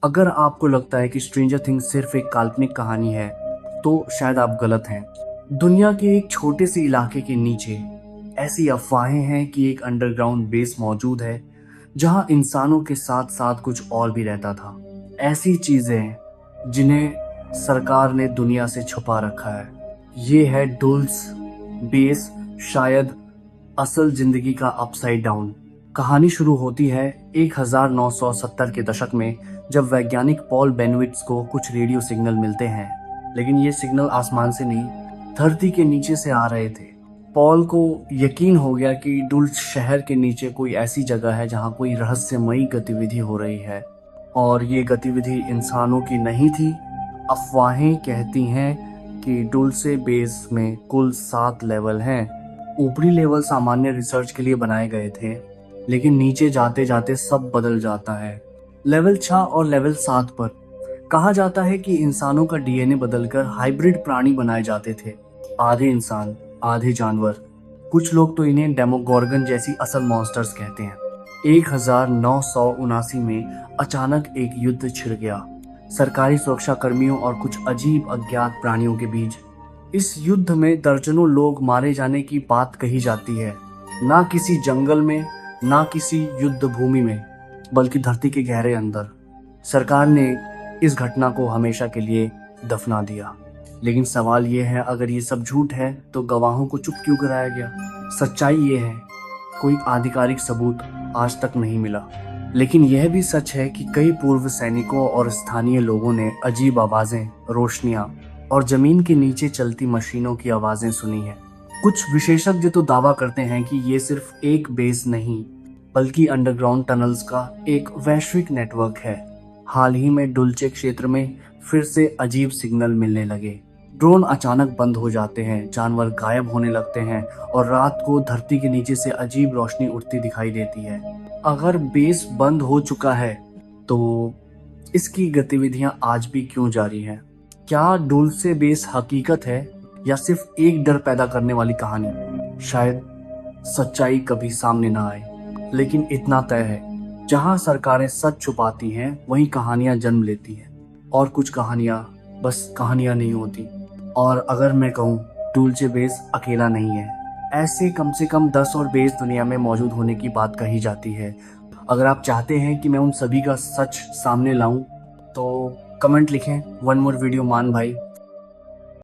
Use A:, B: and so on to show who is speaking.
A: अगर आपको लगता है कि स्ट्रेंजर थिंग्स सिर्फ एक काल्पनिक कहानी है, तो शायद आप गलत हैं। दुनिया के एक छोटे से इलाके के नीचे ऐसी अफवाहें हैं कि एक अंडरग्राउंड बेस मौजूद है, जहां इंसानों के साथ साथ कुछ और भी रहता था। ऐसी चीजें जिन्हें सरकार ने दुनिया से छुपा रखा है। ये है डुल्स बेस, शायद असल जिंदगी का अपसाइड डाउन। कहानी शुरू होती है 1970 के दशक में, जब वैज्ञानिक पॉल बेनविट्स को कुछ रेडियो सिग्नल मिलते हैं। लेकिन ये सिग्नल आसमान से नहीं, धरती के नीचे से आ रहे थे। पॉल को यकीन हो गया कि डुल्स शहर के नीचे कोई ऐसी जगह है जहां कोई रहस्यमयी गतिविधि हो रही है, और ये गतिविधि इंसानों की नहीं थी। अफवाहें कहती हैं कि डुल्से बेस में कुल 7 लेवल हैं। ऊपरी लेवल सामान्य रिसर्च के लिए बनाए गए थे, लेकिन नीचे जाते जाते सब बदल जाता है। लेवल 6 और लेवल 7 पर कहा जाता है कि इंसानों का डीएनए बदलकर हाइब्रिड प्राणी बनाए जाते थे, आधे इंसान आधे जानवर। कुछ लोग तो इन्हें डेमोगोर्गन जैसी असल मॉन्स्टर्स कहते हैं। 1979 में अचानक एक युद्ध छिड़ गया, सरकारी सुरक्षा कर्मियों और कुछ अजीब अज्ञात प्राणियों के बीच। इस युद्ध में दर्जनों लोग मारे जाने की बात कही जाती है, ना किसी जंगल में, ना किसी युद्ध भूमि में, बल्कि धरती के गहरे अंदर। सरकार ने इस घटना को हमेशा के लिए दफना दिया। लेकिन सवाल ये है, अगर ये सब झूठ है तो गवाहों को चुप क्यों कराया गया? सच्चाई ये है, कोई आधिकारिक सबूत आज तक नहीं मिला। लेकिन यह भी सच है कि कई पूर्व सैनिकों और स्थानीय लोगों ने अजीब आवाजें, रोशनियां और जमीन के नीचे चलती मशीनों की आवाजें सुनी हैं। कुछ विशेषज्ञ तो दावा करते हैं कि ये सिर्फ एक बेस नहीं, बल्कि अंडरग्राउंड टनल्स का एक वैश्विक नेटवर्क है। हाल ही में डुल्चे क्षेत्र में फिर से अजीब सिग्नल मिलने लगे। ड्रोन अचानक बंद हो जाते हैं, जानवर गायब होने लगते हैं, और रात को धरती के नीचे से अजीब रोशनी उठती दिखाई देती है। अगर बेस बंद हो चुका है, तो इसकी गतिविधियां आज भी क्यों जारी हैं? क्या डुल्से बेस हकीकत है या सिर्फ एक डर पैदा करने वाली कहानी? शायद सच्चाई कभी सामने ना आए, लेकिन इतना तय है, जहां सरकारें सच छुपाती हैं, वहीं कहानियां जन्म लेती हैं। और कुछ कहानियां बस कहानियां नहीं होती। और अगर मैं कहूँ, डुल्चे बेस अकेला नहीं है। ऐसे कम से कम 10 और बेस दुनिया में मौजूद होने की बात कही जाती है। अगर आप चाहते हैं कि मैं उन सभी का सच सामने लाऊं, तो कमेंट लिखें, वन मोर वीडियो मान भाई।